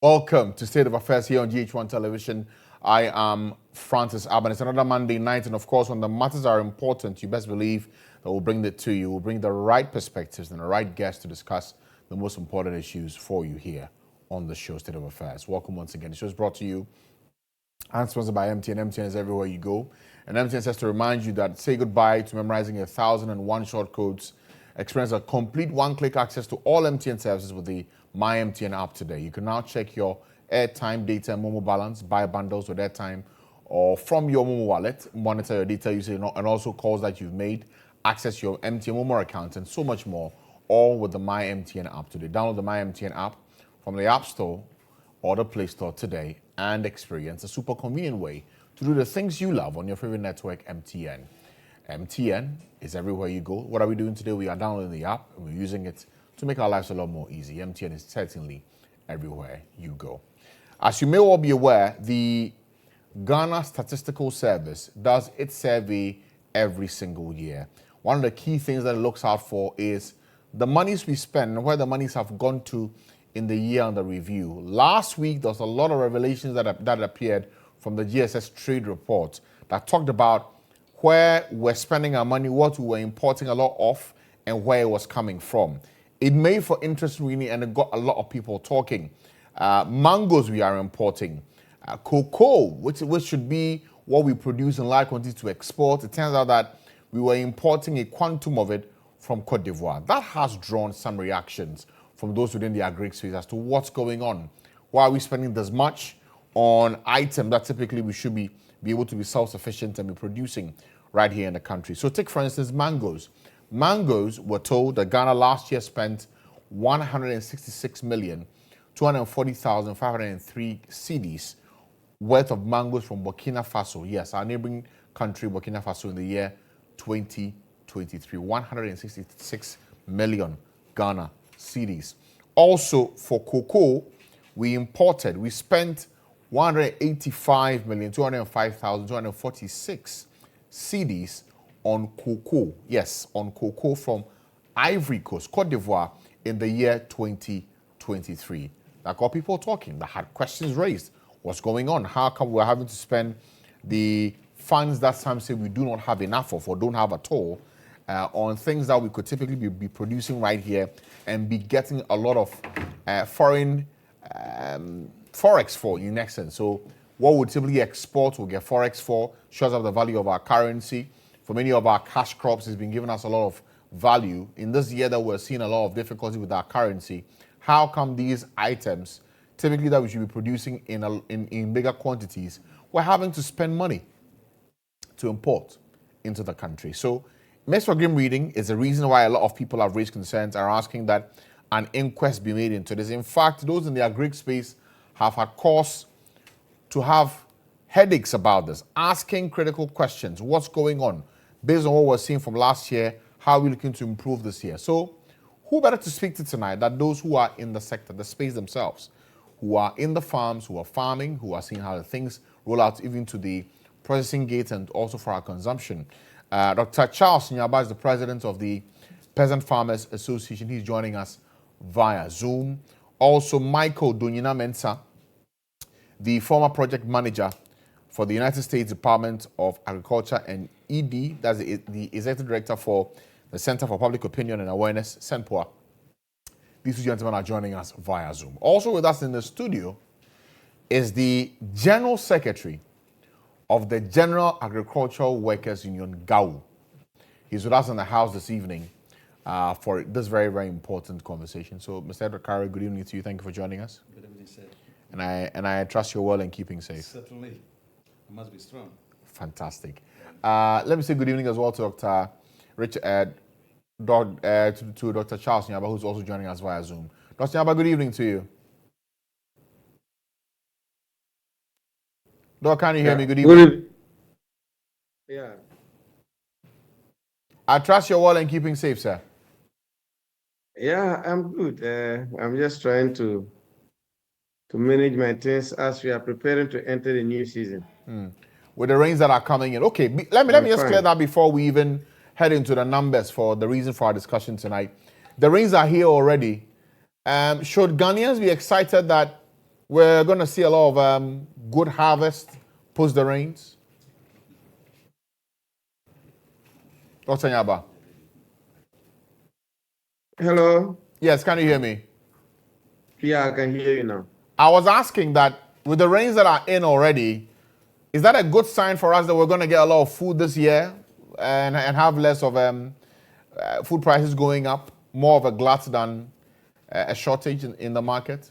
Welcome to State of Affairs here on GHOne Television. I am Francis Abban. It's another Monday night, and of course, when the matters are important, you best believe that we'll bring it to you. We'll bring the right perspectives and the right guests to discuss the most important issues for you here on the show, State of Affairs. Welcome once again. The show is brought to you and sponsored by MTN. MTN is everywhere you go. And MTN says to remind you that say goodbye to memorizing 1,001 short codes. Experience a complete one-click access to all MTN services with the My MTN app today. You can now check your airtime, data, and Momo balance, buy bundles with airtime, or from your Momo wallet, monitor your data usage and also calls that you've made, access your MTN Momo account, and so much more, all with the My MTN app today. Download the My MTN app from the App Store or the Play Store today and experience a super convenient way to do the things you love on your favorite network, MTN. MTN is everywhere you go. What are we doing today? We are downloading the app and we're using it to make our lives a lot more easy. MTN is certainly everywhere you go. As you may all be aware, the Ghana Statistical Service does its survey every single year. One of the key things that it looks out for is the monies we spend and where the monies have gone to in the year under review. Last week, there was a lot of revelations that appeared from the GSS trade report that talked about where we're spending our money, what we were importing a lot of, and where it was coming from. It made for interest really, and it got a lot of people talking. Mangoes we are importing. Cocoa, which should be what we produce in large quantities to export. It turns out that we were importing a quantum of it from Cote d'Ivoire. That has drawn some reactions from those within the agri space as to what's going on. Why are we spending this much on items that typically we should be able to be self-sufficient and be producing right here in the country? So take, for instance, mangoes. Mangoes, were told that Ghana last year spent 166,240,503 cedis worth of mangoes from Burkina Faso. Yes, our neighboring country, Burkina Faso, in the year 2023. 166 million Ghana cedis. Also, for cocoa, we spent 185,205,246 cedis on cocoa. Yes, on cocoa from Ivory Coast, Cote d'Ivoire, in the year 2023. That got people talking, that had questions raised. What's going on? How come we're having to spend the funds that some say we do not have enough of or don't have at all on things that we could typically be producing right here and be getting a lot of foreign forex for, in essence? So what we typically export, we'll get forex for, shows up the value of our currency. For many of our cash crops, it's been giving us a lot of value. In this year that we're seeing a lot of difficulty with our currency, how come these items, typically that we should be producing in bigger quantities, we're having to spend money to import into the country? So makes for grim reading. Is the reason why a lot of people have raised concerns, are asking that an inquest be made into this. In fact, those in the agri space have had cause to have headaches about this, asking critical questions. What's going on? Based on what we're seeing from last year, how are we looking to improve this year? So who better to speak to tonight than those who are in the sector, the space themselves, who are in the farms, who are farming, who are seeing how the things roll out even to the processing gate and also for our consumption. Dr. Charles Nyaba is the president of the Peasant Farmers Association. He's joining us via Zoom. Also, Michael Dunyina Mensah, the former project manager for the United States Department of Agriculture and ED, that's the executive director for the Center for Public Opinion and Awareness, CENPOA. These two gentlemen are joining us via Zoom. Also with us in the studio is the General Secretary of the General Agricultural Workers Union, GHOne. He's with us in the house this evening for this very, very important conversation. So, Mr. Edward Kari, good evening to you. Thank you for joining us. Good evening, sir. And I trust you're well and keeping safe. Certainly. I must be strong. Fantastic. Let me say good evening as well to Dr. Richard, to Dr. Charles Nyaba, who's also joining us via Zoom. Dr. Nyaba, good evening to you. Doc, can you hear me? Good evening. Yeah. I trust you're well and keeping safe, sir. Yeah, I'm good. I'm just trying to manage my things as we are preparing to enter the new season. With the rains that are coming in. Okay, let me just clear that before we even head into the numbers for the reason for our discussion tonight. The rains are here already. Should Ghanaians be excited that we're going to see a lot of good harvest post the rains? Dr. Nyaba? Hello? Yes, can you hear me? Yeah, I can hear you now. I was asking that with the rains that are in already, is that a good sign for us that we're going to get a lot of food this year and have less of food prices going up, more of a glut than a shortage in the market?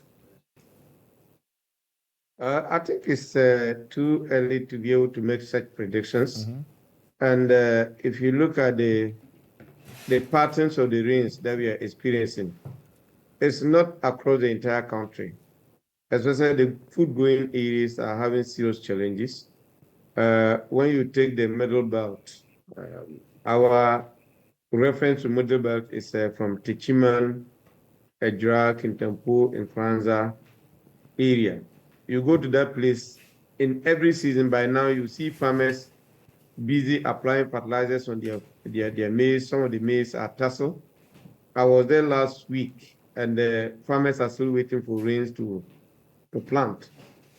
I think it's too early to be able to make such predictions. And if you look at the patterns of the rains that we are experiencing, it's not across the entire country. Especially the food-growing areas are having serious challenges. When you take the middle belt, our reference to middle belt is from Techiman, Edra, Kintampo, and Franza area. You go to that place in every season. By now, you see farmers busy applying fertilizers on their maize. Some of the maize are tassel. I was there last week, and the farmers are still waiting for rains to plant.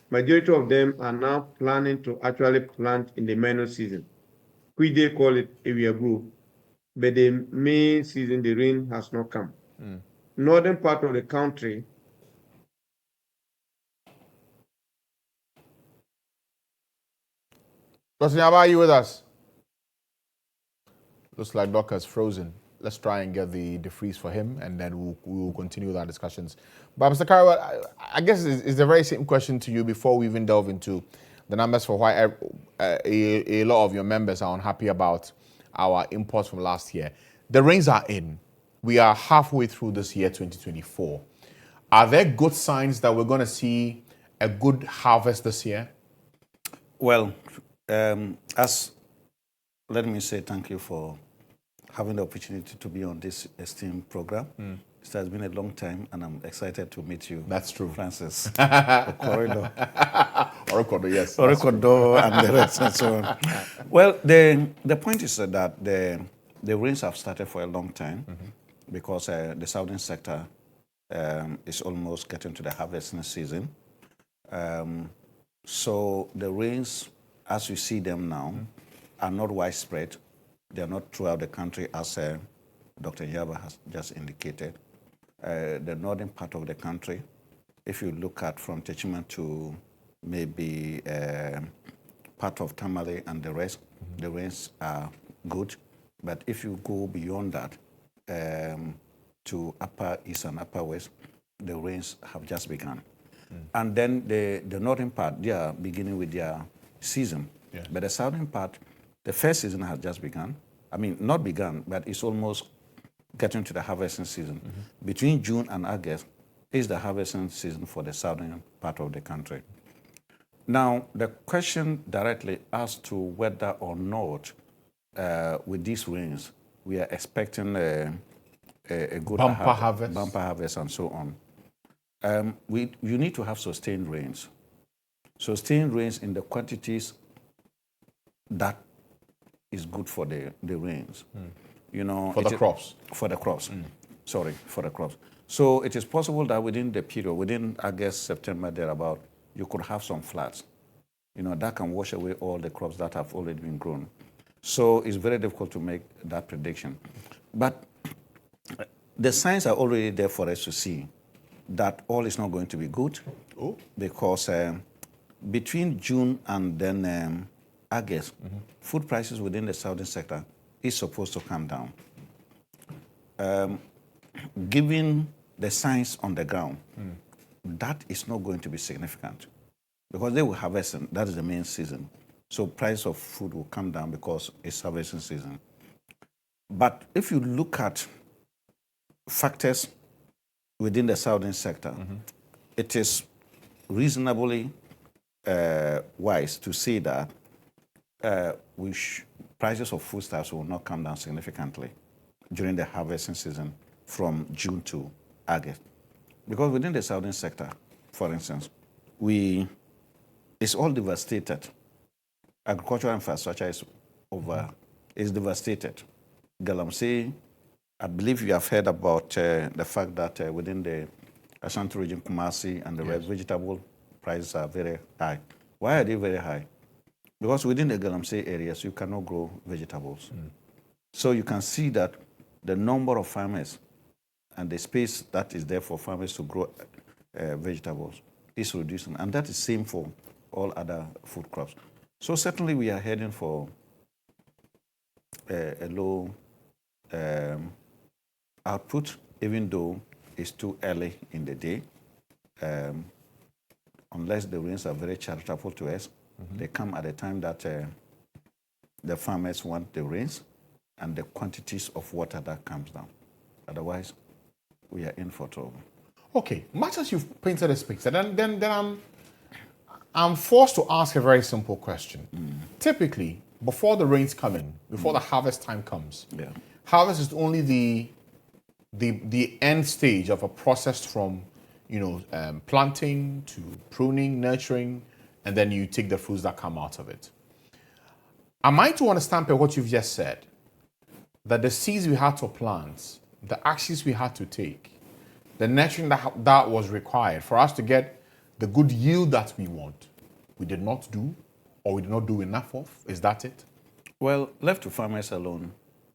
Majority of them are now planning to actually plant in the minor season. We they call it area group, but the main season, the rain has not come. Northern part of the country, Dr. Nyaba, are you with us? Looks like Doc has frozen. Let's try and get the freeze for him, and then we'll continue with our discussions. But Mr. Kariwa, I guess it's the very same question to you before we even delve into the numbers for why a lot of your members are unhappy about our imports from last year. The rains are in. We are halfway through this year, 2024. Are there good signs that we're going to see a good harvest this year? Well, let me say thank you for having the opportunity to be on this esteemed program. It has been a long time, and I'm excited to meet you. That's true. Francis. Corridor. Oracle, yes. Oracle and the rest and so on. Well, the point is that the rains have started for a long time because the southern sector is almost getting to the harvesting season. So the rains, as we see them now, are not widespread. They are not throughout the country, as Dr. Nyaba has just indicated. The northern part of the country, if you look at from Techiman to maybe part of Tamale and the rest, the rains are good. But if you go beyond that to upper east and upper west, the rains have just begun. And then the northern part, they are beginning with their season. Yeah. But the southern part, the first season has just begun. I mean, not begun, but it's almost getting to the harvesting season. Between June and August is the harvesting season for the southern part of the country. Now, the question directly as to whether or not with these rains, we are expecting a good Bumper harvest. bumper harvest and so on. You need to have sustained rains. Sustained rains in the quantities that is good for the rains. You know, For the crops. For the crops. Sorry, for the crops. So it is possible that within the period, within August, September, thereabout, you could have some floods. You know, that can wash away all the crops that have already been grown. So it's very difficult to make that prediction. But the signs are already there for us to see that all is not going to be good because between June and then August, food prices within the southern sector is supposed to come down. Given the signs on the ground, that is not going to be significant because they will harvest, and that is the main season. So price of food will come down because it's harvesting season. But if you look at factors within the southern sector, it is reasonably wise to say that prices of foodstuffs will not come down significantly during the harvesting season from June to August. Because within the southern sector, for instance, it's all devastated. Agricultural infrastructure is devastated. Galamsey, I believe you have heard about the fact that within the Ashanti region, Kumasi, and the rest, vegetable prices are very high. Why are they very high? Because within the Galamsey areas, you cannot grow vegetables. So you can see that the number of farmers and the space that is there for farmers to grow vegetables is reducing. And that is same for all other food crops. So certainly we are heading for a low output, even though it's too early in the day. Unless the rains are very charitable to us, they come at a time that the farmers want the rains and the quantities of water that comes down. Otherwise, we are in for trouble. Okay, much as you've painted this picture, then I'm forced to ask a very simple question. Typically, before the rains come in, before the harvest time comes, harvest is only the end stage of a process from planting to pruning, nurturing, and then you take the fruits that come out of it. Am I to understand what you've just said, that the seeds we had to plant, the actions we had to take, the nurturing that was required for us to get the good yield that we want, we did not do, or we did not do enough of? Is that it? Well, left to farmers alone,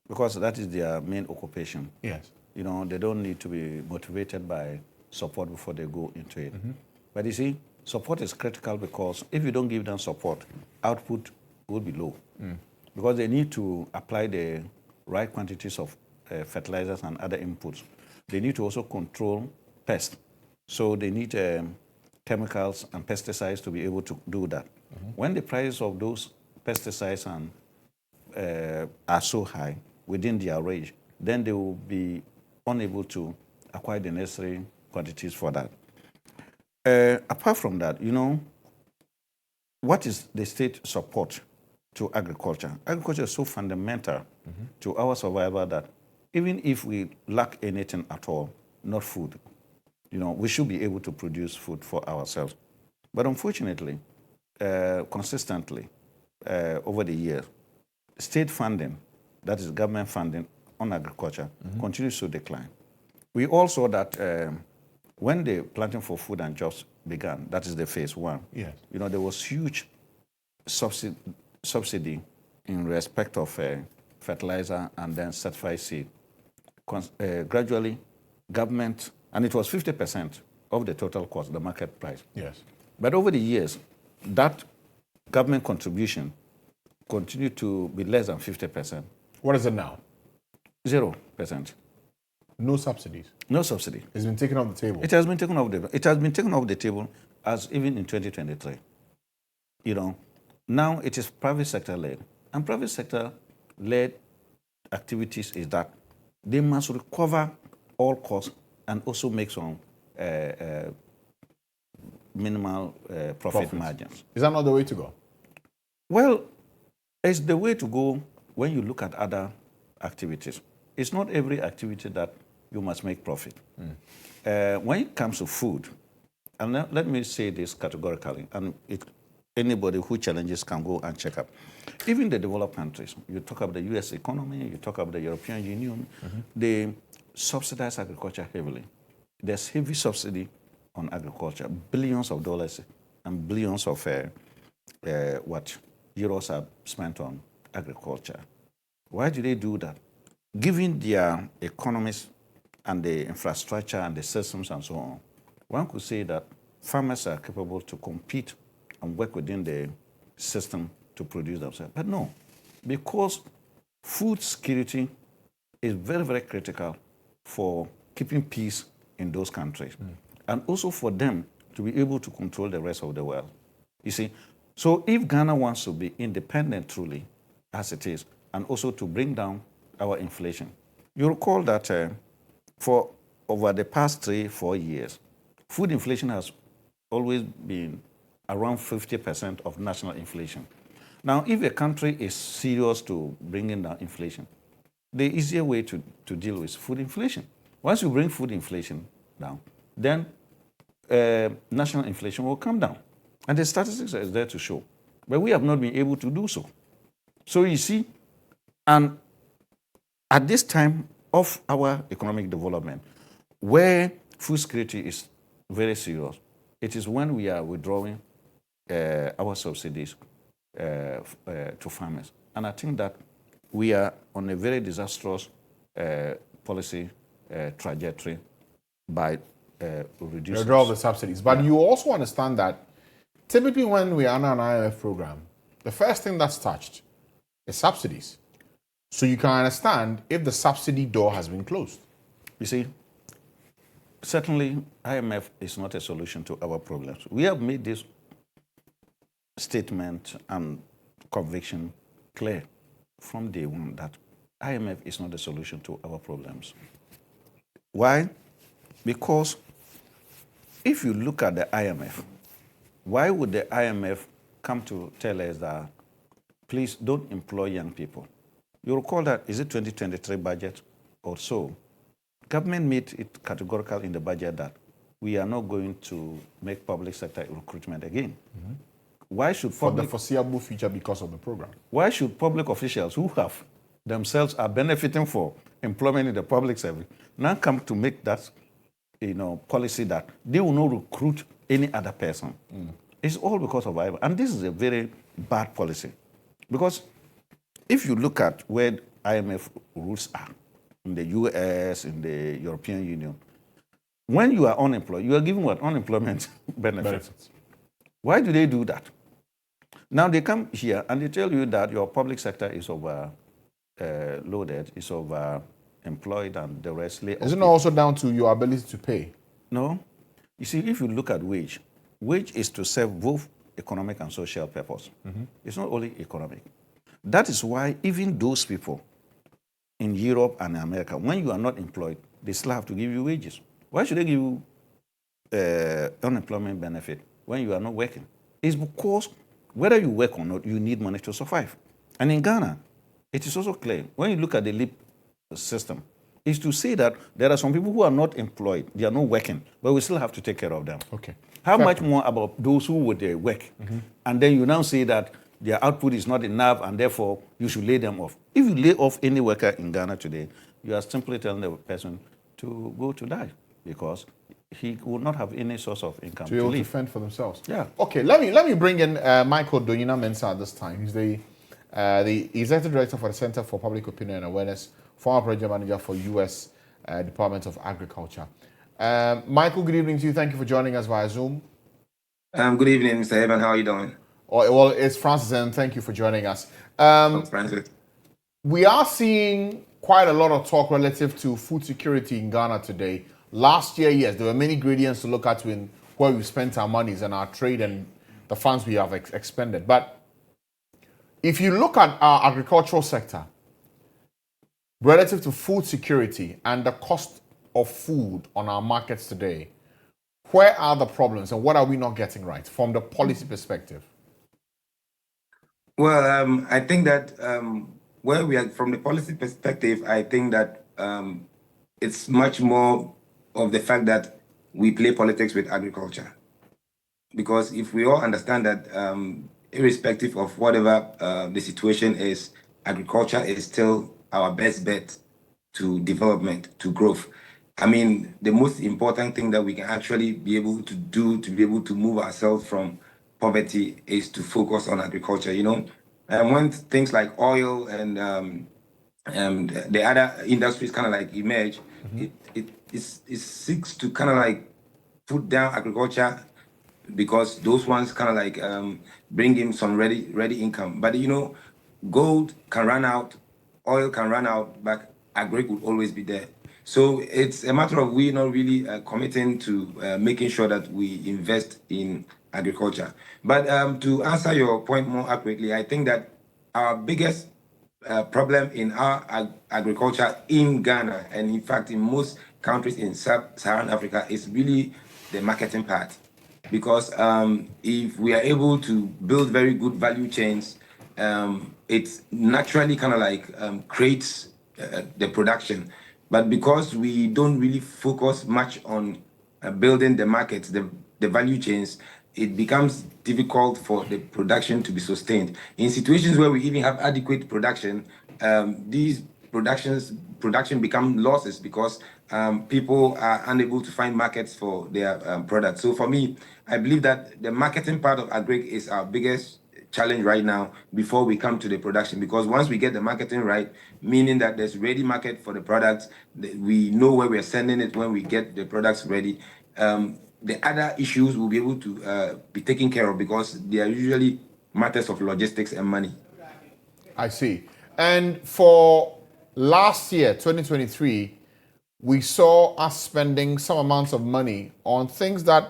because that is their main occupation. Yes. They don't need to be motivated by support before they go into it. But you see, support is critical, because if you don't give them support, output will be low. Because they need to apply the right quantities of fertilizers and other inputs. They need to also control pests. So they need chemicals and pesticides to be able to do that. When the price of those pesticides are so high within their range, then they will be unable to acquire the necessary quantities for that. Apart from that, what is the state support to agriculture? Agriculture is so fundamental to our survival that even if we lack anything at all, not food, we should be able to produce food for ourselves. But unfortunately, consistently, over the years, state funding, that is government funding on agriculture, continues to decline. We also that when the planting for food and jobs began, that is the phase one, there was huge subsidy in respect of fertilizer and then certified seed. Gradually, government, and it was 50% of the total cost, the market price. Yes. But over the years, that government contribution continued to be less than 50%. What is it now? 0%. No subsidies. No subsidy. It's been taken off the table. It has been taken off the table as even in 2023. Now it is private sector led. And private sector led activities is that they must recover all costs and also make some minimal profit margins. Is that not the way to go? Well, it's the way to go when you look at other activities. It's not every activity that you must make profit. When it comes to food, and let me say this categorically, and anybody who challenges can go and check up. Even the developed countries, you talk about the US economy, you talk about the European Union, they subsidize agriculture heavily. There's heavy subsidy on agriculture, billions of dollars and billions of euros are spent on agriculture. Why do they do that? Given their economies and the infrastructure and the systems and so on, one could say that farmers are capable to compete and work within the system to produce themselves. But no, because food security is very, very critical for keeping peace in those countries and also for them to be able to control the rest of the world. You see, so if Ghana wants to be independent truly, as it is, and also to bring down our inflation, you recall that for over the past 3-4 years, food inflation has always been around 50% of national inflation. Now, if a country is serious to bringing down inflation, the easier way to deal with food inflation. Once you bring food inflation down, then national inflation will come down. And the statistics are there to show. But we have not been able to do so. So you see, and at this time of our economic development, where food security is very serious. It is when we are withdrawing our subsidies to farmers. And I think that we are on a very disastrous policy trajectory by reducing withdraw the subsidies. But you also understand that typically when we are on an IMF program, the first thing that's touched is subsidies. So you can understand if the subsidy door has been closed. You see, certainly IMF is not a solution to our problems. We have made this statement and conviction clear from day one that IMF is not a solution to our problems. Why? Because if you look at the IMF, why would the IMF come to tell us that please don't employ young people? You recall that, is it 2023 budget or so? Government made it categorical in the budget that we are not going to make public sector recruitment again. Mm-hmm. Why should for the foreseeable future because of the program? Why should public officials who have themselves are benefiting for employment in the public service now come to make that policy that they will not recruit any other person? It's all because of IMF. And this is a very bad policy. Because if you look at where IMF rules are, in the US, in the European Union, when you are unemployed, you are given what? Unemployment benefits. Why do they do that? Now they come here and they tell you that your public sector is loaded, is employed, and the rest lay off. Isn't it also down to your ability to pay? No. You see, if you look at wage is to serve both economic and social purpose. Mm-hmm. It's not only economic. That is why even those people in Europe and America, when you are not employed, they still have to give you wages. Why should they give you unemployment benefit when you are not working? It's because whether you work or not, you need money to survive. And in Ghana, it is also clear, when you look at the LEAP system, is to say that there are some people who are not employed, they are not working, but we still have to take care of them. Okay. How much more about those who would work? Mm-hmm. And then you now say that their output is not enough and therefore you should lay them off. If you lay off any worker in Ghana today, you are simply telling the person to go to die because he will not have any source of income to be able to fend for themselves. Yeah. Okay, let me bring in Michael Donyina-Mensah at this time. He's the Executive Director for the Center for Public Opinion and Awareness, former Project Manager for U.S. Department of Agriculture. Michael, good evening to you. Thank you for joining us via Zoom. Good evening, Mr. Abban. How are you doing? Oh, well, it's Francis, and thank you for joining us. Francis. We are seeing quite a lot of talk relative to food security in Ghana today. Last year, yes, there were many gradients to look at in where we spent our monies and our trade and the funds we have expended. But if you look at our agricultural sector, relative to food security and the cost of food on our markets today, where are the problems and what are we not getting right from the policy perspective? Well, I think that where we are from the policy perspective, I think that it's much more of the fact that we play politics with agriculture. Because if we all understand that irrespective of whatever the situation is, agriculture is still our best bet to development, to growth. I mean, the most important thing that we can actually be able to do to be able to move ourselves from poverty is to focus on agriculture, And when things like oil and the other industries kind of like emerge, mm-hmm. it seeks to kind of like put down agriculture because those ones kind of like bring in some ready income. But gold can run out, oil can run out, but agri will always be there. So it's a matter of we not really committing to making sure that we invest in agriculture. But to answer your point more accurately, I think that our biggest problem in our agriculture in Ghana, and in fact in most countries in Sub-Saharan Africa, is really the marketing part. Because if we are able to build very good value chains, it naturally kind of like creates the production. But because we don't really focus much on building the markets, the value chains, it becomes difficult for the production to be sustained. In situations where we even have adequate production, these production become losses because people are unable to find markets for their products. So for me, I believe that the marketing part of agric is our biggest challenge right now before we come to the production, because once we get the marketing right, meaning that there's ready market for the products, we know where we're sending it when we get the products ready, the other issues will be able to be taken care of, because they are usually matters of logistics and money. I see. And for last year, 2023, we saw us spending some amounts of money on things that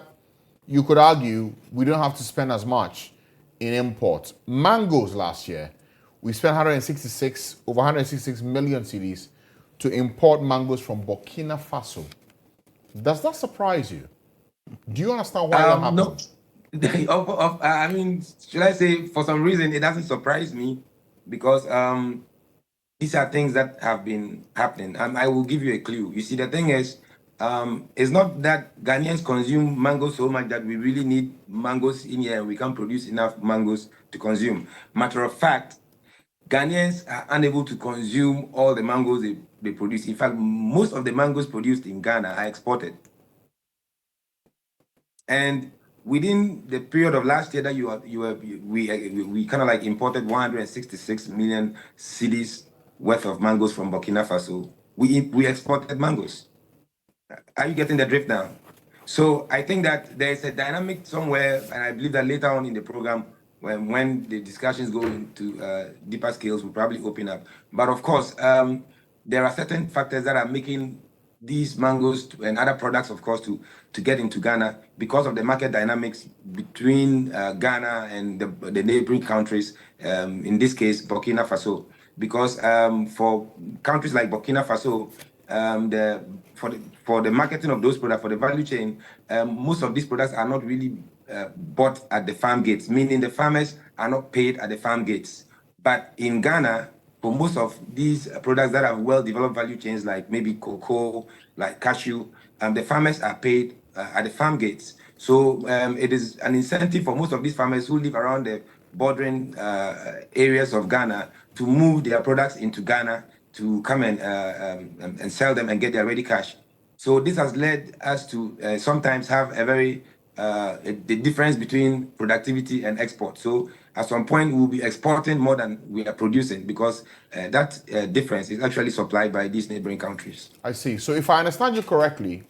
you could argue we don't have to spend as much in imports. Mangoes last year, we spent over 166 million cedis to import mangoes from Burkina Faso. Does that surprise you? Do you understand why that happened? No. I mean, should I say, for some reason, it doesn't surprise me, because these are things that have been happening. I will give you a clue. You see, the thing is, it's not that Ghanaians consume mangoes so much that we really need mangoes in here and we can't produce enough mangoes to consume. Matter of fact, Ghanaians are unable to consume all the mangoes they produce. In fact, most of the mangoes produced in Ghana are exported. And within the period of last year that we kind of like imported 166 million cedis worth of mangoes from Burkina Faso. We exported mangoes. Are you getting the drift now? So I think that there's a dynamic somewhere, and I believe that later on in the program, when the discussions go into deeper scales, we'll probably open up. But of course, there are certain factors that are making these mangoes and other products, of course, to get into Ghana because of the market dynamics between Ghana and the neighboring countries, in this case, Burkina Faso. Because for countries like Burkina Faso, for the marketing of those products, for the value chain, most of these products are not really bought at the farm gates, meaning the farmers are not paid at the farm gates. But in Ghana, for most of these products that have well-developed value chains, like maybe cocoa, like cashew, the farmers are paid at the farm gates. So it is an incentive for most of these farmers who live around the bordering areas of Ghana to move their products into Ghana to come and sell them and get their ready cash. So this has led us to sometimes have a very the difference between productivity and export. So at some point we'll be exporting more than we are producing, because that difference is actually supplied by these neighboring countries. I see. So if I understand you correctly,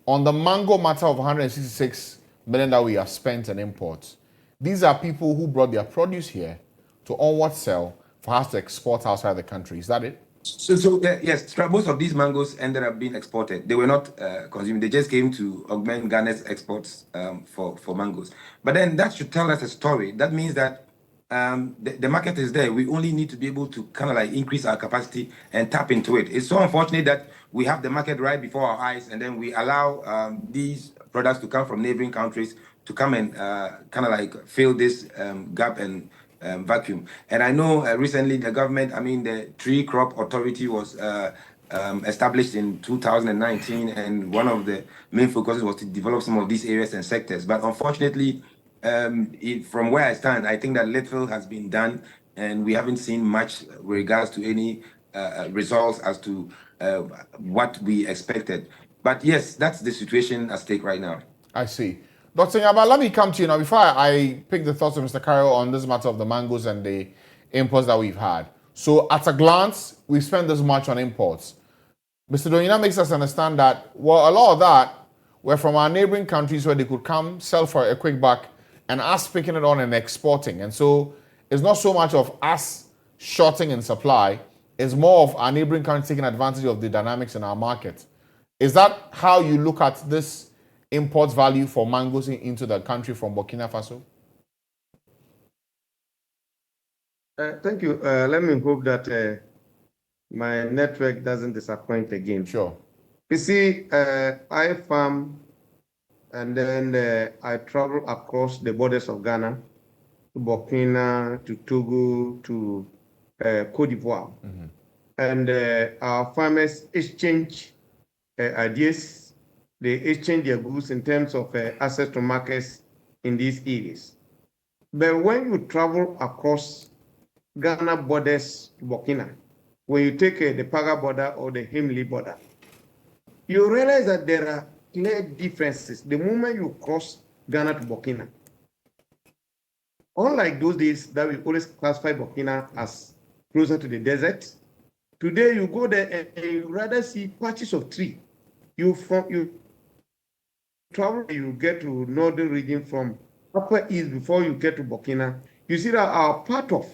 on the mango matter of 166 million that we have spent on imports, these are people who brought their produce here to onward sell for us to export outside the country. Is that it? So yes, most of these mangoes ended up being exported. They were not consumed. They just came to augment Ghana's exports for mangoes. But then that should tell us a story. That means that the market is there. We only need to be able to kind of like increase our capacity and tap into it. It's so unfortunate that we have the market right before our eyes, and then we allow these products to come from neighboring countries to come and kind of like fill this gap and vacuum. And I know recently the government, the Tree Crop Authority was established in 2019, and one of the main focuses was to develop some of these areas and sectors. But unfortunately, from where I stand, I think that little has been done, and we haven't seen much with regards to any results as to what we expected. But yes, that's the situation at stake right now. I see. Dr. Yaba, let me come to you now. Before I pick the thoughts of Mr. Carroll on this matter of the mangoes and the imports that we've had. So at a glance, we spent this much on imports. Mr. Donyina makes us understand that, well, a lot of that were from our neighboring countries where they could come, sell for a quick buck, and us picking it on and exporting. And so it's not so much of us shorting in supply, it's more of our neighboring countries taking advantage of the dynamics in our market. Is that how you look at this imports value for mangoes into the country from Burkina Faso? Thank you. Let me hope that my network doesn't disappoint again. Sure. You see, I farm and then I travel across the borders of Ghana to Burkina, to Togo, to Cote d'Ivoire. Mm-hmm. And our farmers exchange ideas. They exchange their goods in terms of access to markets in these areas. But when you travel across Ghana borders to Burkina, when you take the Paga border or the Himli border, you realize that there are clear differences the moment you cross Ghana to Burkina. Unlike those days that we always classify Burkina as closer to the desert, today you go there and you rather see patches of tree. You travel, you get to northern region from Upper East before you get to Burkina. You see that our part of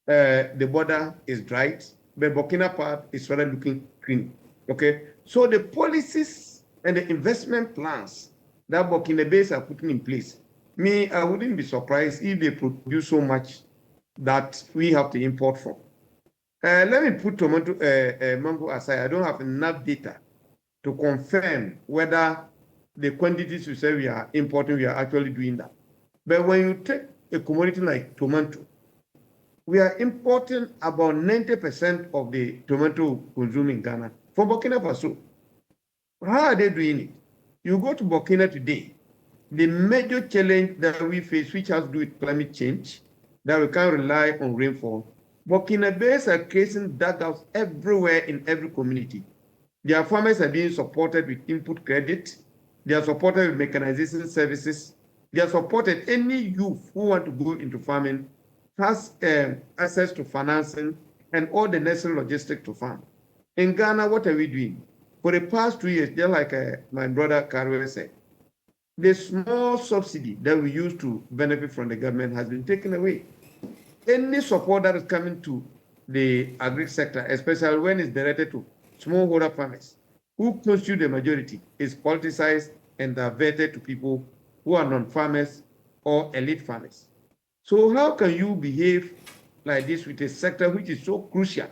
the border is dried, but Burkina part is rather looking green. Okay, so the policies and the investment plans that Burkinabés are putting in place, me, I wouldn't be surprised if they produce so much that we have to import from. Let me put mango aside. I don't have enough data to confirm whether the quantities you say we are importing, we are actually doing that. But when you take a commodity like tomato, we are importing about 90% of the tomato consumed in Ghana from Burkina Faso. How are they doing it? You go to Burkina today, the major challenge that we face, which has to do with climate change, that we can't rely on rainfall, Burkinabés are creating dugouts everywhere in every community. Their farmers are being supported with input credit. They are supported with mechanization services. They are supported. Any youth who want to go into farming has access to financing and all the necessary logistics to farm. In Ghana, what are we doing? For the past 2 years, just like my brother Karwe said, the small subsidy that we used to benefit from the government has been taken away. Any support that is coming to the agri sector, especially when it's directed to smallholder farmers, who constitute the majority, is politicized and diverted to people who are non-farmers or elite farmers. So how can you behave like this with a sector which is so crucial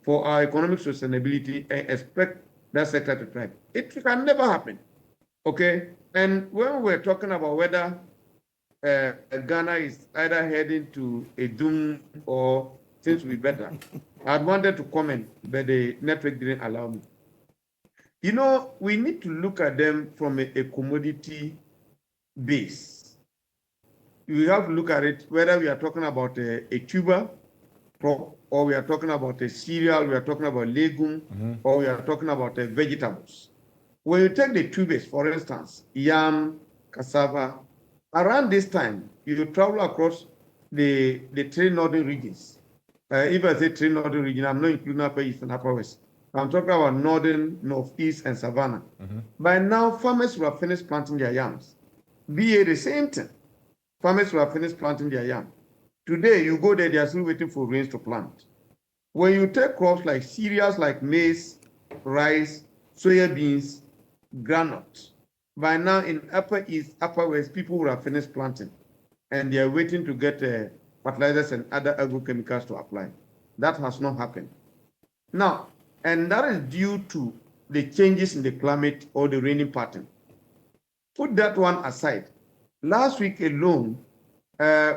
for our economic sustainability and expect that sector to thrive? It can never happen, okay? And when we're talking about whether Ghana is either heading to a doom or things will be better, I'd wanted to comment, but the network didn't allow me. You know, we need to look at them from a commodity base. We have to look at it whether we are talking about a tuber crop, or we are talking about a cereal, we are talking about legume, or we are talking about vegetables. When you take the tubers, for instance, yam, cassava, around this time, you travel across the three northern regions. If I say three northern regions, I'm not including Upper East and Upper West. I'm talking about northern, northeast, and savannah. By now, farmers will have finished planting their yams. BA, the same thing. Farmers will have finished planting their yam. Today, you go there, they are still waiting for rains to plant. When you take crops like cereals like maize, rice, soya beans, groundnut, by now in Upper East, Upper West, people will have finished planting, and they are waiting to get fertilizers and other agrochemicals to apply. That has not happened. Now, and that is due to the changes in the climate or the raining pattern. Put that one aside. Last week alone,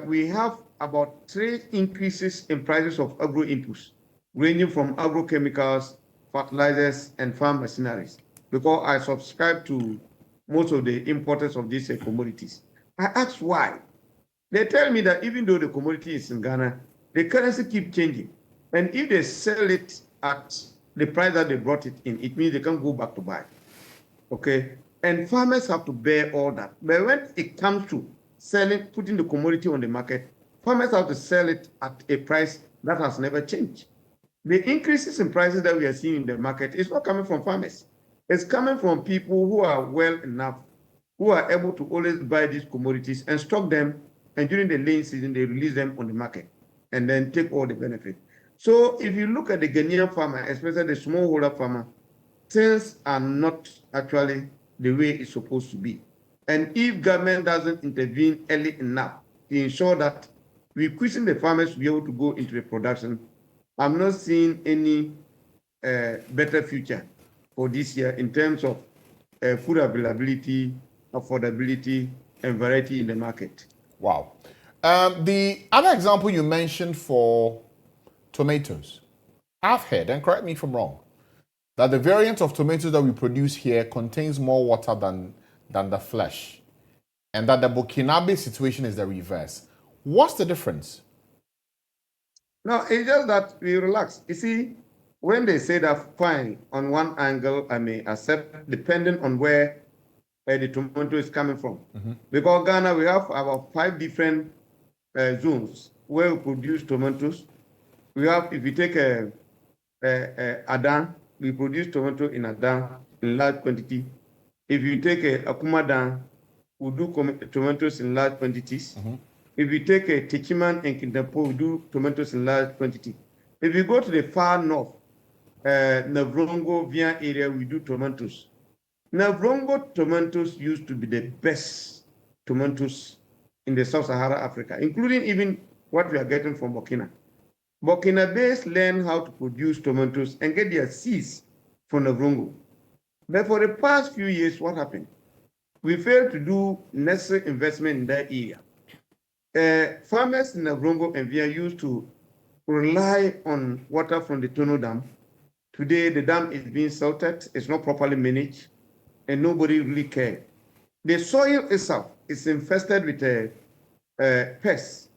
we have about 3 increases in prices of agro inputs, ranging from agrochemicals, fertilizers, and farm machineries, because I subscribe to most of the importers of these commodities. I asked why. They tell me that even though the commodity is in Ghana, the currency keeps changing. And if they sell it at the price that they brought it in, it means they can't go back to buy. Okay? And farmers have to bear all that. But when it comes to selling, putting the commodity on the market, farmers have to sell it at a price that has never changed. The increases in prices that we are seeing in the market is not coming from farmers. It's coming from people who are well enough, who are able to always buy these commodities and stock them, and during the laying season, they release them on the market and then take all the benefit. So if you look at the Ghanaian farmer, especially the smallholder farmer, things are not actually the way it's supposed to be. And if government doesn't intervene early enough to ensure that we quicken the farmers to be able to go into the production, I'm not seeing any better future for this year in terms of food availability, affordability, and variety in the market. Wow. The other example you mentioned for tomatoes, I've heard, and correct me if I'm wrong, that the variant of tomatoes that we produce here contains more water than the flesh, and that the Burkinabe situation is the reverse. What's the difference? No, it's just that we relax. You see, when they say that fine, on one angle, I may accept, depending on where the tomato is coming from. Because Ghana, we have about 5 different zones where we produce tomatoes. We have, if you take Abban, we produce tomato in Abban in large quantity. If you take Akumadan, we do tomatoes in large quantities. If you take Techiman and Kintampo, we do tomatoes in large quantity. If you go to the far north, Navrongo, Vian area, we do tomatoes. Navrongo tomatoes used to be the best tomatoes in the sub-Saharan Africa, including even what we are getting from Burkina. Burkina-based learn how to produce tomatoes and get their seeds from Navrongo. But for the past few years, what happened? We failed to do necessary investment in that area. Farmers in Navrongo and Via used to rely on water from the Tono Dam. Today, the dam is being salted, it's not properly managed, and nobody really cares. The soil itself is infested with pests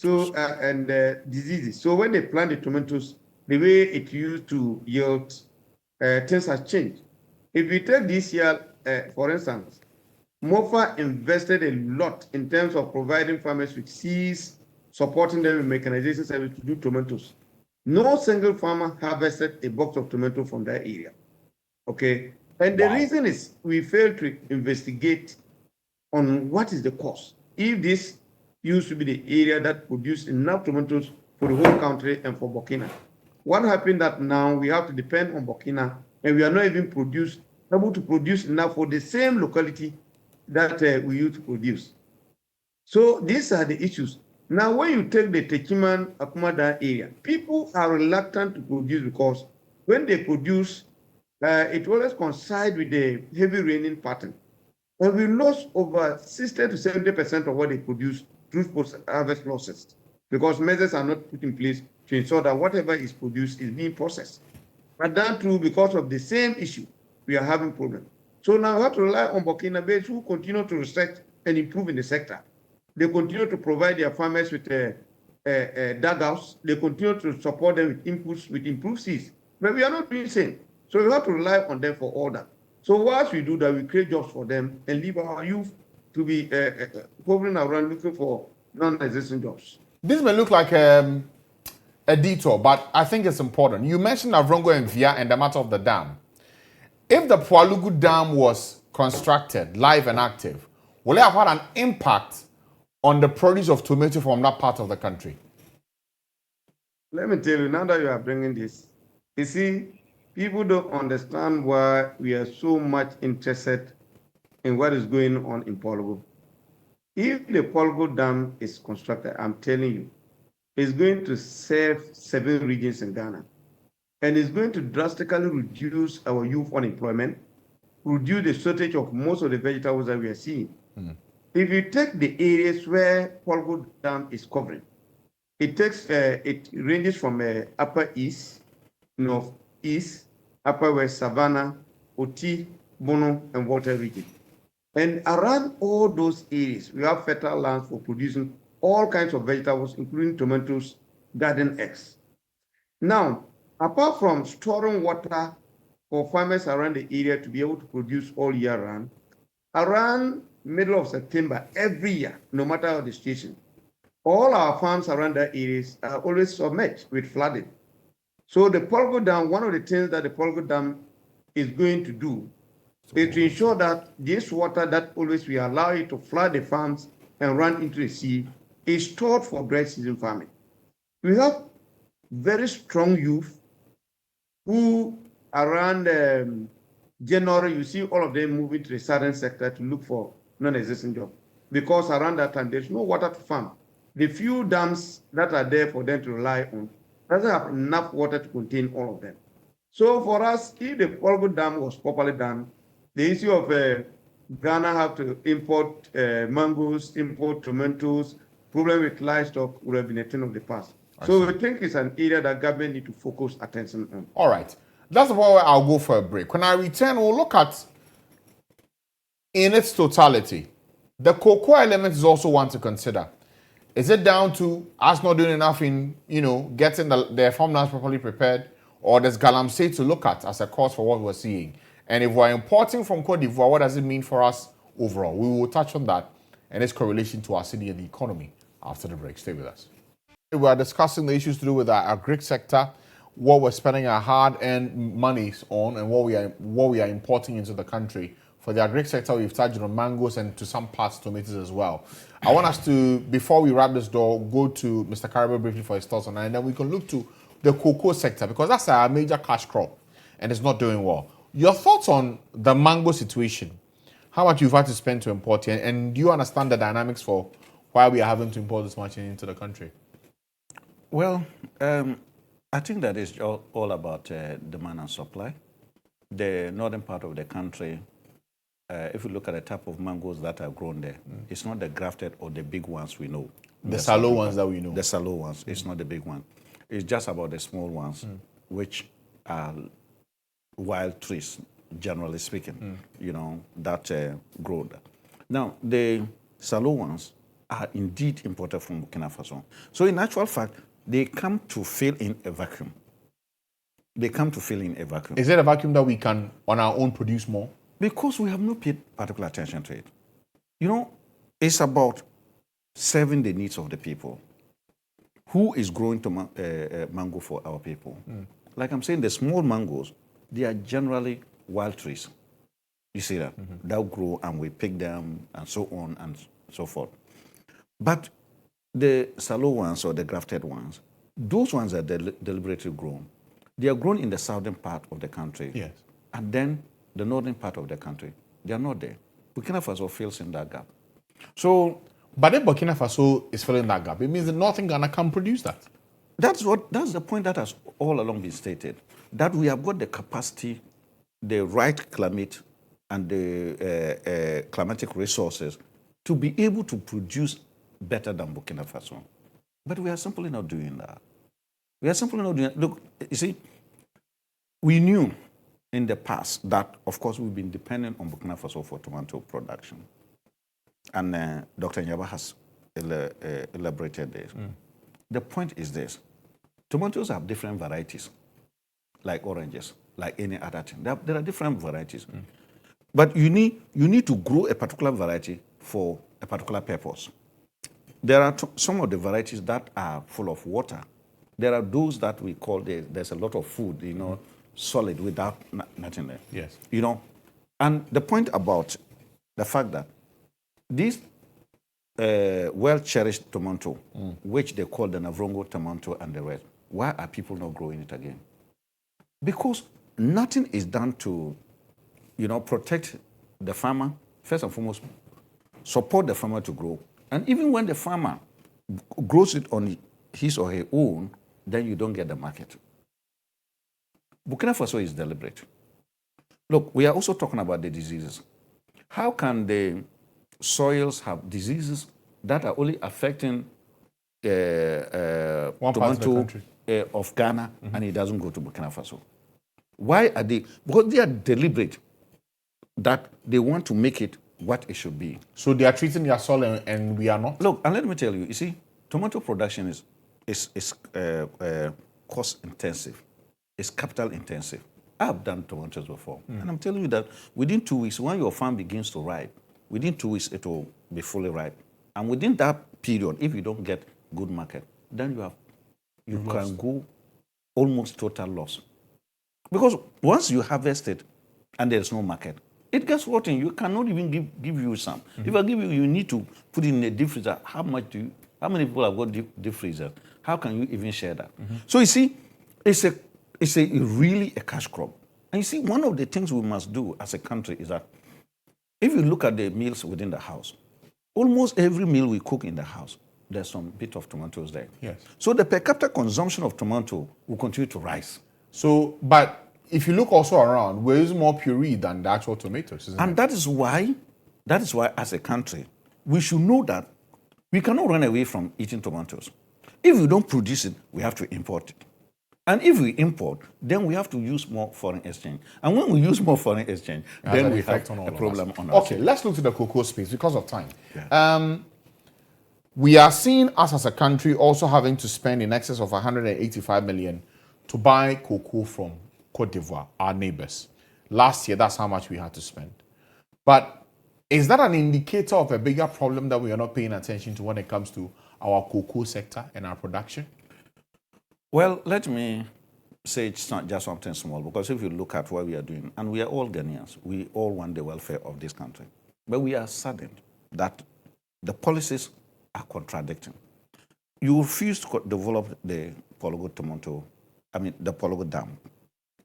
and diseases. So when they plant the tomatoes, the way it used to yield, things have changed. If you take this year, for instance, MOFA invested a lot in terms of providing farmers with seeds, supporting them with mechanization service to do tomatoes. No single farmer harvested a box of tomato from that area. Okay? And the reason is we failed to investigate on what is the cause. If this used to be the area that produced enough tomatoes for the whole country and for Burkina, what happened that now we have to depend on Burkina and we are not even able to produce enough for the same locality that we used to produce. So these are the issues. Now, when you take the Techiman Akumadan area, people are reluctant to produce because when they produce, it always coincides with the heavy raining pattern. And we lost over 60 to 70% of what they produce through post-harvest losses because measures are not put in place to ensure that whatever is produced is being processed. But that too, because of the same issue, we are having problems. So now we have to rely on Burkina Faso who continue to research and improve in the sector. They continue to provide their farmers with dugouts. They continue to support them with inputs, with improved seeds. But we are not doing the same. So we have to rely on them for all that. So once we do that, we create jobs for them and leave our youth to be hovering around looking for non-existent jobs. This may look like a detour, but I think it's important. You mentioned Avrongo and Via and the matter of the dam. If the Pualugu Dam was constructed, live and active, will it have had an impact on the produce of tomato from that part of the country? Let me tell you, now that you are bringing this, you see, people don't understand why we are so much interested in what is going on in Pualugu. If the Pualugu Dam is constructed, I'm telling you, it's going to serve 7 regions in Ghana. And it's going to drastically reduce our youth unemployment, reduce the shortage of most of the vegetables that we are seeing. If you take the areas where Pualugu Dam is covering, it ranges from Upper East, North East, Upper West, Savannah, Oti, Bono, and Water region. And around all those areas, we have fertile lands for producing all kinds of vegetables, including tomatoes, garden eggs. Now, apart from storing water for farmers around the area to be able to produce all year round, around middle of September every year, no matter the station, all our farms around that areas are always submerged with flooding. So the Pualugu Dam, one of the things that the Pualugu Dam is going to do is to ensure that this water that always we allow it to flood the farms and run into the sea is stored for dry season farming. We have very strong youth who around January, you see all of them moving to the southern sector to look for non-existent jobs because around that time there's no water to farm. The few dams that are there for them to rely on doesn't have enough water to contain all of them. So for us, if the Pualugu Dam was properly done, the issue of Ghana have to import mangoes, import tomatoes, problem with livestock would have been a thing of the past. So we think it's an area that government need to focus attention on. All right. That's the point where I'll go for a break. When I return, we'll look at, in its totality, the cocoa element is also one to consider. Is it down to us not doing enough in, getting their farmlands properly prepared? or there's galamsey to look at as a cause for what we're seeing? And if we're importing from Cote d'Ivoire, what does it mean for us overall? We will touch on that and its correlation to our city and the economy after the break. Stay with us. We are discussing the issues to do with our agri sector, what we're spending our hard-earned monies on, and what we are importing into the country. For the agri sector, we've touched on mangoes and to some parts tomatoes as well. I want us to, before we wrap this door, go to Mr. Caribou briefly for his thoughts on that, and then we can look to the cocoa sector because that's our major cash crop and it's not doing well. Your thoughts on the mango situation? How much you've had to spend to import it, and do you understand the dynamics for why we are having to import this much into the country? Well, I think that is all about demand and supply. The northern part of the country, if you look at the type of mangoes that are grown there, it's not the grafted or the big ones we know. The shallow ones that we know. The shallow ones. It's not the big one. It's just about the small ones, which are wild trees, generally speaking, that grow. Now, the shallow ones are indeed imported from Burkina Faso. So in actual fact, they come to fill in a vacuum. Is it a vacuum that we can, on our own, produce more? Because we have not paid particular attention to it. It's about serving the needs of the people. Who is growing mango for our people? Like I'm saying, the small mangoes, they are generally wild trees. You see that? They'll grow and we pick them and so on and so forth. But the shallow ones or the grafted ones, those ones are deliberately grown. They are grown in the southern part of the country. Yes. And then the northern part of the country, they are not there. Burkina Faso fills in that gap. So, but if Burkina Faso is filling that gap, it means that northern Ghana can produce that. That's the point that has all along been stated, that we have got the capacity, the right climate, and the climatic resources to be able to produce better than Burkina Faso. But we are simply not doing that. Look, you see, we knew in the past that, of course, we've been dependent on Burkina Faso for tomato production. And Dr. Nyaba has elaborated this. The point is this. Tomatoes have different varieties, like oranges, like any other thing. There are different varieties. But you need to grow a particular variety for a particular purpose. There are some of the varieties that are full of water. There are those that we call, there's a lot of food, solid without nothing there. Yes. And the point about the fact that this well-cherished tomato, which they call the Navrongo tomato and the rest, why are people not growing it again? Because nothing is done to, protect the farmer, first and foremost, support the farmer to grow. And even when the farmer grows it on his or her own, then you don't get the market. Burkina Faso is deliberate. Look, we are also talking about the diseases. How can the soils have diseases that are only affecting tomato of Ghana and it doesn't go to Burkina Faso? Why are they? Because they are deliberate that they want to make it what it should be. So they are treating their soil and we are not? Look, and let me tell you, see, tomato production is cost intensive. It's capital intensive. I've done tomatoes before. And I'm telling you that within 2 weeks, when your farm begins to ripe, within 2 weeks, it will be fully ripe. And within that period, if you don't get good market, then you can go almost total loss. Because once you harvest it and there's no market, it gets rotten. You cannot even give you some. If I give you need to put it in a deep freezer. How many people have got deep freezer? How can you even share that? So you see, it's really a cash crop. And you see, one of the things we must do as a country is that if you look at the meals within the house, almost every meal we cook in the house, there's some bit of tomatoes there. Yes. So the per capita consumption of tomato will continue to rise. So, but if you look also around, we're using more puree than the actual tomatoes, isn't it? That is why as a country, we should know that we cannot run away from eating tomatoes. If we don't produce it, we have to import it. And if we import, then we have to use more foreign exchange. And when we use more foreign exchange, then we have a problem on us. Okay, let's look to the cocoa space because of time. Yeah. We are seeing us as a country also having to spend in excess of 185 million to buy cocoa from Cote d'Ivoire, our neighbors. Last year, that's how much we had to spend. But is that an indicator of a bigger problem that we are not paying attention to when it comes to our cocoa sector and our production? Well, let me say it's not just something small, because if you look at what we are doing, and we are all Ghanaians, we all want the welfare of this country, but we are saddened that the policies are contradicting. You refuse to develop the the Pologo Dam,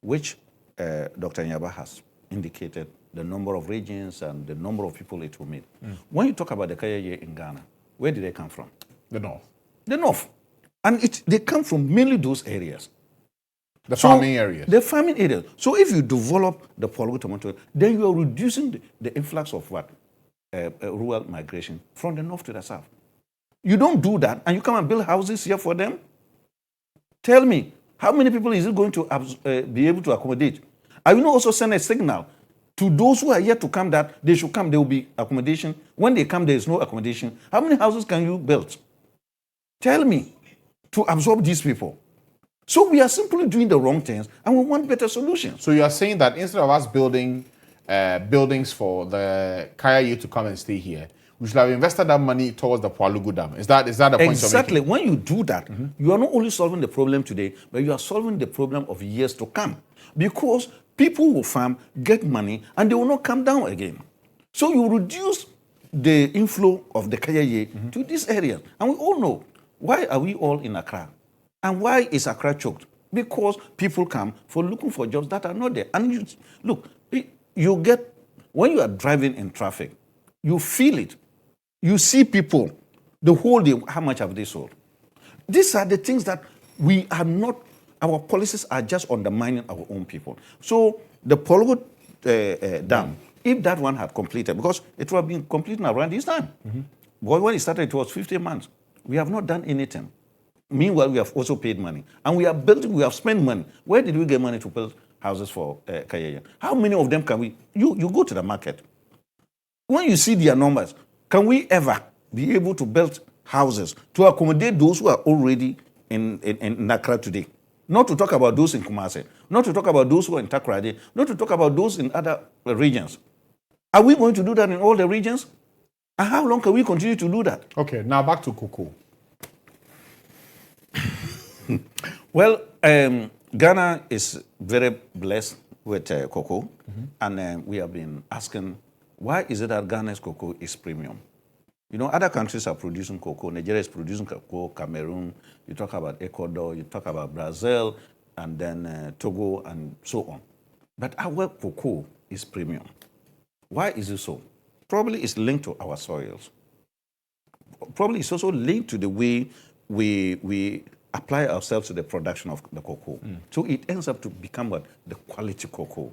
which Dr. Nyaba has indicated the number of regions and the number of people it will meet. When you talk about the Kayaye in Ghana, where did they come from? The North. The North. And they come from mainly those areas. The farming areas. The farming areas. So if you develop the Pologo tomato, then you are reducing the influx of what? Rural migration from the north to the south. You don't do that, and you come and build houses here for them? Tell me, how many people is it going to be able to accommodate? I will also send a signal to those who are yet to come that they should come, there will be accommodation. When they come, there is no accommodation. How many houses can you build? Tell me, to absorb these people. So we are simply doing the wrong things, and we want better solutions. So you are saying that instead of us building buildings for the Kaya to come and stay here, we should have invested that money towards the Pologo Dam. Is that the point you're making? Exactly. When you do that, you are not only solving the problem today, but you are solving the problem of years to come. Because people will farm, get money, and they will not come down again. So you reduce the inflow of the Kaya to this area. And we all know, why are we all in Accra? And why is Accra choked? Because people come for looking for jobs that are not there. And you get, when you are driving in traffic, you feel it. You see people, the whole day, how much have they sold? These are the things that we are not, our policies are just undermining our own people. So the Pologo Dam, if that one had completed, because it would have been completed around this time. But when it started, it was 15 months. We have not done anything. Meanwhile, we have also paid money. And we are building, we have spent money. Where did we get money to build houses for Kayaya? How many of them can we, you go to the market. When you see their numbers, can we ever be able to build houses to accommodate those who are already in Accra today? Not to talk about those in Kumasi, not to talk about those who are in Takoradi, not to talk about those in other regions. Are we going to do that in all the regions? And how long can we continue to do that? Okay, now back to cocoa. Well, Ghana is very blessed with cocoa, and we have been asking, why is it that Ghana's cocoa is premium? You know, other countries are producing cocoa. Nigeria is producing cocoa, Cameroon, you talk about Ecuador, you talk about Brazil, and then Togo, and so on. But our cocoa is premium. Why is it so? Probably it's linked to our soils. Probably it's also linked to the way we apply ourselves to the production of the cocoa. So it ends up to become what? The quality cocoa.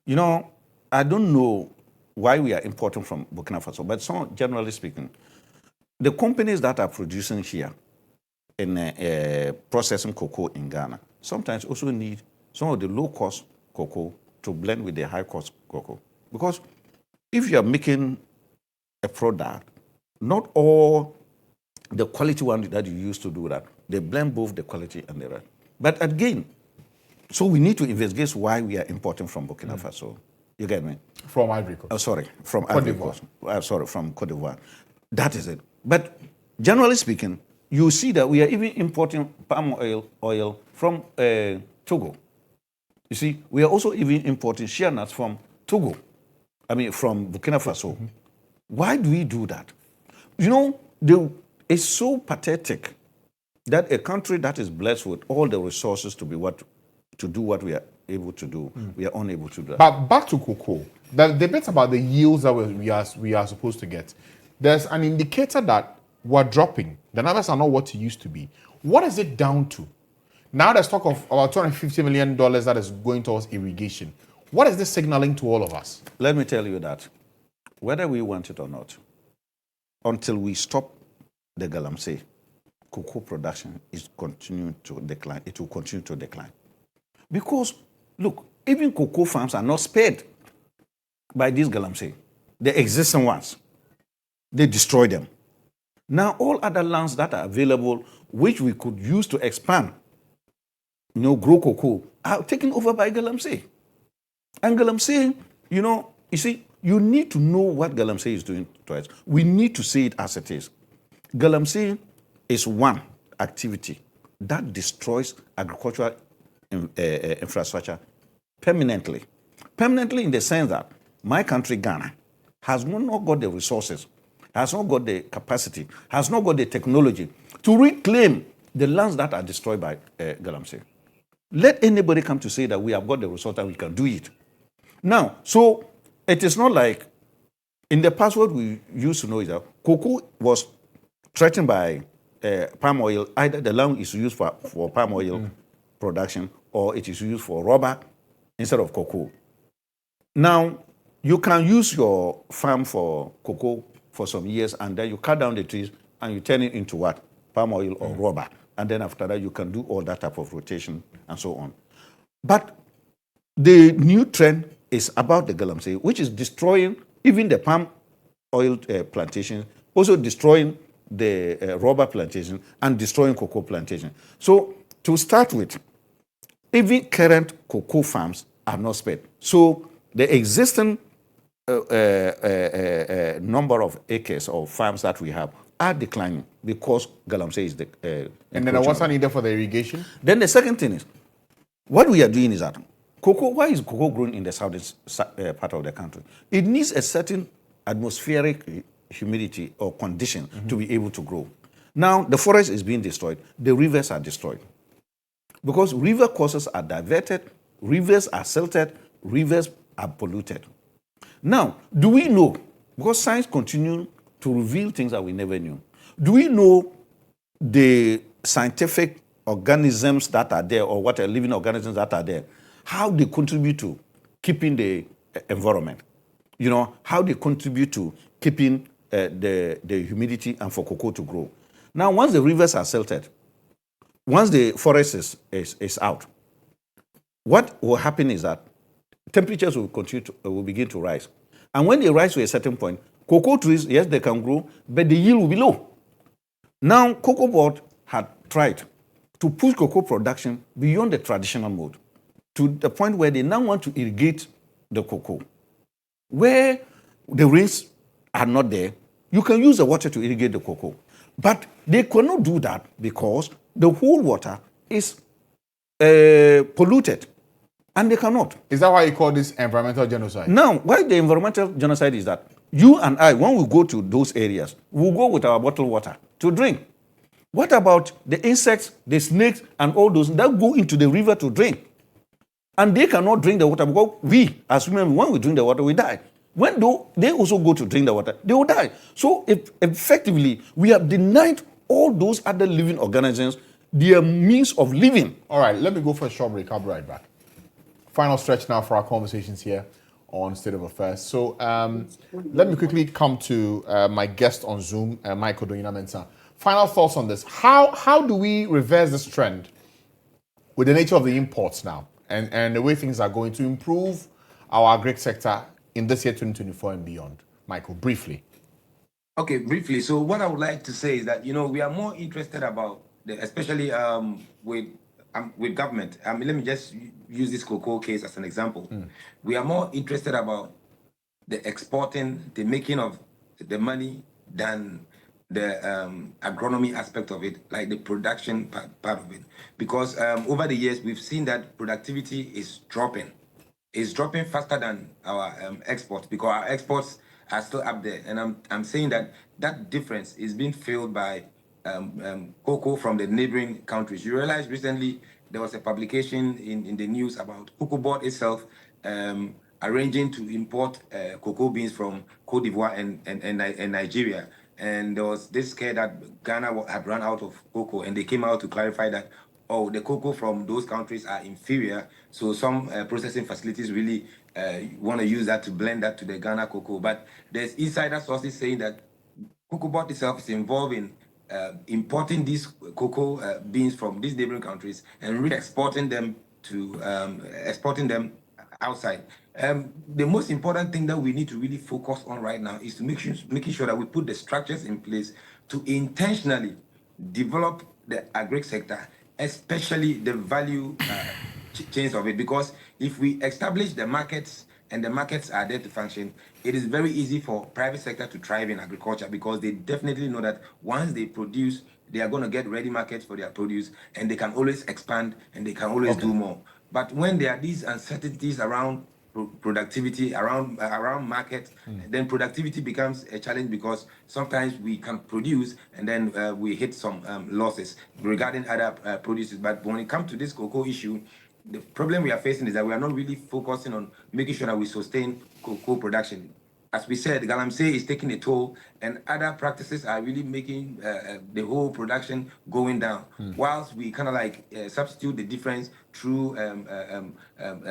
You know, I don't know why we are importing from Burkina Faso, but generally speaking, the companies that are producing here in processing cocoa in Ghana sometimes also need some of the low-cost cocoa to blend with the high-cost cocoa. Because if you are making a product, not all the quality one that you use to do that, they blend both the quality and the rest. But again, so we need to investigate why we are importing from Burkina Faso. You get me? From Ivory Coast. Oh, sorry, from Cote Ivory d'Ivoire. Coast. Sorry, from Cote d'Ivoire. That is it. But generally speaking, you see that we are even importing palm oil from Togo. You see, we are also even importing shea nuts from Togo. From Burkina Faso. Why do we do that? You know, it's so pathetic that a country that is blessed with all the resources to do what we are able to do, we are unable to do that. But back to cocoa, the debate about the yields that we are supposed to get. There's an indicator that we're dropping. The numbers are not what it used to be. What is it down to? Now there's talk of about $250 million that is going towards irrigation. What is this signaling to all of us? Let me tell you that, whether we want it or not, until we stop the galamsey, cocoa production is continuing to decline. It will continue to decline. Because, look, even cocoa farms are not spared by these galamsey. The existing ones, they destroy them. Now, all other lands that are available, which we could use to expand grow cocoa are taken over by Galamsey. And Galamsey, you see, you need to know what Galamsey is doing to us. We need to see it as it is. Galamsey is one activity that destroys agricultural infrastructure permanently. Permanently in the sense that my country, Ghana, has not got the resources, has not got the capacity, has not got the technology to reclaim the lands that are destroyed by Galamsey. Let anybody come to say that we have got the resource and we can do it. Now, so it is not like in the past what we used to know is that cocoa was threatened by palm oil. Either the land is used for palm oil production or it is used for rubber instead of cocoa. Now, you can use your farm for cocoa for some years and then you cut down the trees and you turn it into what? Palm oil or rubber. And then after that, you can do all that type of rotation and so on. But the new trend is about the Galamsey, which is destroying even the palm oil plantation, also destroying the rubber plantation and destroying cocoa plantation. So to start with, even current cocoa farms are not spared. So the existing number of acres or farms that we have are declining because Galamsey is the. And then what's needed for the irrigation? Then the second thing is, what we are doing is that cocoa. Why is cocoa grown in the southern part of the country? It needs a certain atmospheric humidity or condition to be able to grow. Now the forest is being destroyed. The rivers are destroyed because river courses are diverted, rivers are silted, rivers are polluted. Now, do we know, because science continues to reveal things that we never knew, do we know the scientific organisms that are there or what are living organisms that are there, how they contribute to keeping the environment? How they contribute to keeping the humidity and for cocoa to grow. Now, once the rivers are silted, once the forest is out, what will happen is that temperatures will begin to rise. And when they rise to a certain point, cocoa trees, yes, they can grow, but the yield will be low. Now, Cocoa Board had tried to push cocoa production beyond the traditional mode to the point where they now want to irrigate the cocoa. Where the rains are not there, you can use the water to irrigate the cocoa. But they cannot do that because the whole water is polluted. And they cannot. Is that why you call this environmental genocide? Now, why the environmental genocide is that you and I, when we go to those areas, we'll go with our bottled water to drink. What about the insects, the snakes, and all those that go into the river to drink? And they cannot drink the water because we, as women, when we drink the water, we die. When they also go to drink the water, they will die. So effectively, we have denied all those other living organisms their means of living. All right, let me go for a short break. I'll be right back. Final stretch now for our conversations here on State of Affairs. So let me quickly come to my guest on Zoom, Michael Doyina-Mensah. Final thoughts on this. How do we reverse this trend with the nature of the imports now and the way things are going to improve our agri sector in this year 2024 and beyond? Michael, briefly. Okay, briefly. So what I would like to say is that, we are more interested about, especially with government. Let me just use this cocoa case as an example. We are more interested about the exporting, the making of the money than the agronomy aspect of it, like the production part of it. Because over the years, we've seen that productivity is dropping. It's dropping faster than our exports because our exports are still up there. And I'm saying that difference is being filled by cocoa from the neighboring countries. You realize recently there was a publication in the news about Cocoa Board itself arranging to import cocoa beans from Cote d'Ivoire and Nigeria. And there was this scare that Ghana had run out of cocoa, and they came out to clarify that, the cocoa from those countries are inferior. So some processing facilities really want to use that to blend that to the Ghana cocoa. But there's insider sources saying that Cocoa Board itself is involved in importing these cocoa beans from these neighboring countries and re-exporting them outside. The most important thing that we need to really focus on right now is to making sure that we put the structures in place to intentionally develop the agri sector especially the value chains of it. Because if we establish the markets and the markets are there to function, it is very easy for private sector to thrive in agriculture, because they definitely know that once they produce, they are going to get ready markets for their produce, and they can always expand and they can always do more. But when there are these uncertainties around productivity, around market, then productivity becomes a challenge, because sometimes we can produce and then we hit some losses regarding other produces. But when it comes to this cocoa issue, the problem we are facing is that we are not really focusing on making sure that we sustain cocoa production. As we said, galamsey is taking a toll, and other practices are really making the whole production going down. Whilst we kind of like substitute the difference through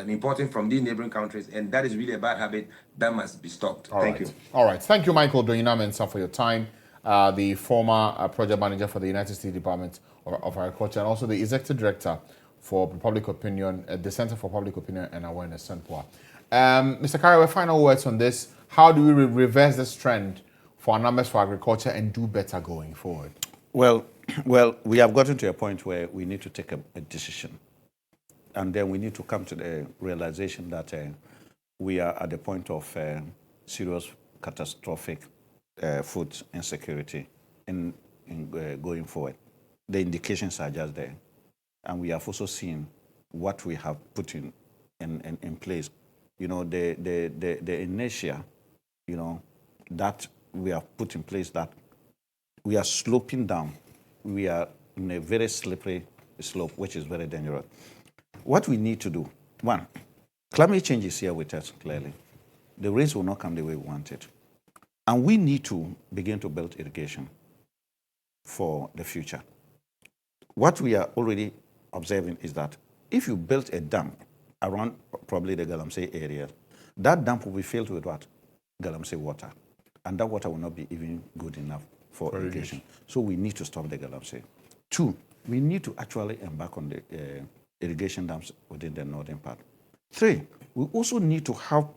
importing from these neighboring countries, and that is really a bad habit that must be stopped. Thank you. All right. Thank you, Michael Doyina Mensah, for your time. The former project manager for the United States Department of Agriculture, and also the executive director for public opinion, the Center for Public Opinion and Awareness, CENPOA. Mr. Karawe, final words on this. How do we reverse this trend for our numbers for agriculture and do better going forward? Well, we have gotten to a point where we need to take a decision. And then we need to come to the realization that we are at the point of serious catastrophic food insecurity in going forward. The indications are just there. And we have also seen what we have put in place. You know, the inertia, you know, that we have put in place, that we are sloping down. We are in a very slippery slope, which is very dangerous. What we need to do, one, climate change is here with us, clearly. The rains will not come the way we want it. And we need to begin to build irrigation for the future. What we are already observing is that if you build a dam around probably the galamsey area, that dam will be filled with what? Galamsey water. And that water will not be even good enough for irrigation. So we need to stop the galamsey. Two, we need to actually embark on the irrigation dams within the northern part. Three, we also need to have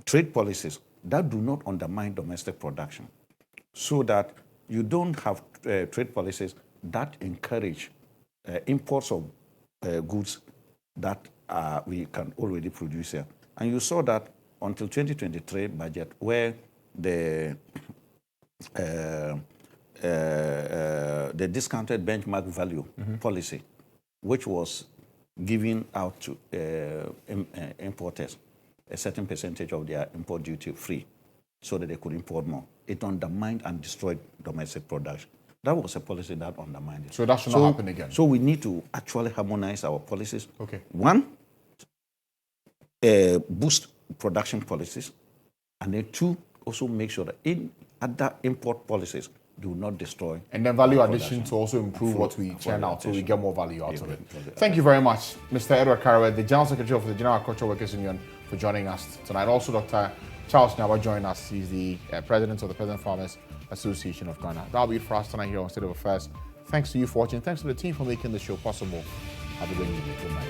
trade policies that do not undermine domestic production, so that you don't have trade policies that encourage imports of goods that we can already produce here. And you saw that until 2023 budget, where the discounted benchmark value policy, which was giving out to importers a certain percentage of their import duty free so that they could import more, it undermined and destroyed domestic production. That was a policy that undermined it. So that should not happen again. So we need to actually harmonize our policies. Okay. One, boost production policies, and then two, also make sure that in other import policies do not destroy. And then value addition to also improve what we churn out, so we get more value out of it. Thank you very much, Mr. Edward Karawe, the General Secretary of the General Agricultural Workers Union, for joining us tonight. Also, Dr. Charles Nyaba joined us. He's the President of the Peasant Farmers Association of Ghana. That'll be it for us tonight here on State of Affairs. Thanks to you for watching. Thanks to the team for making the show possible. Have a great evening. Good night.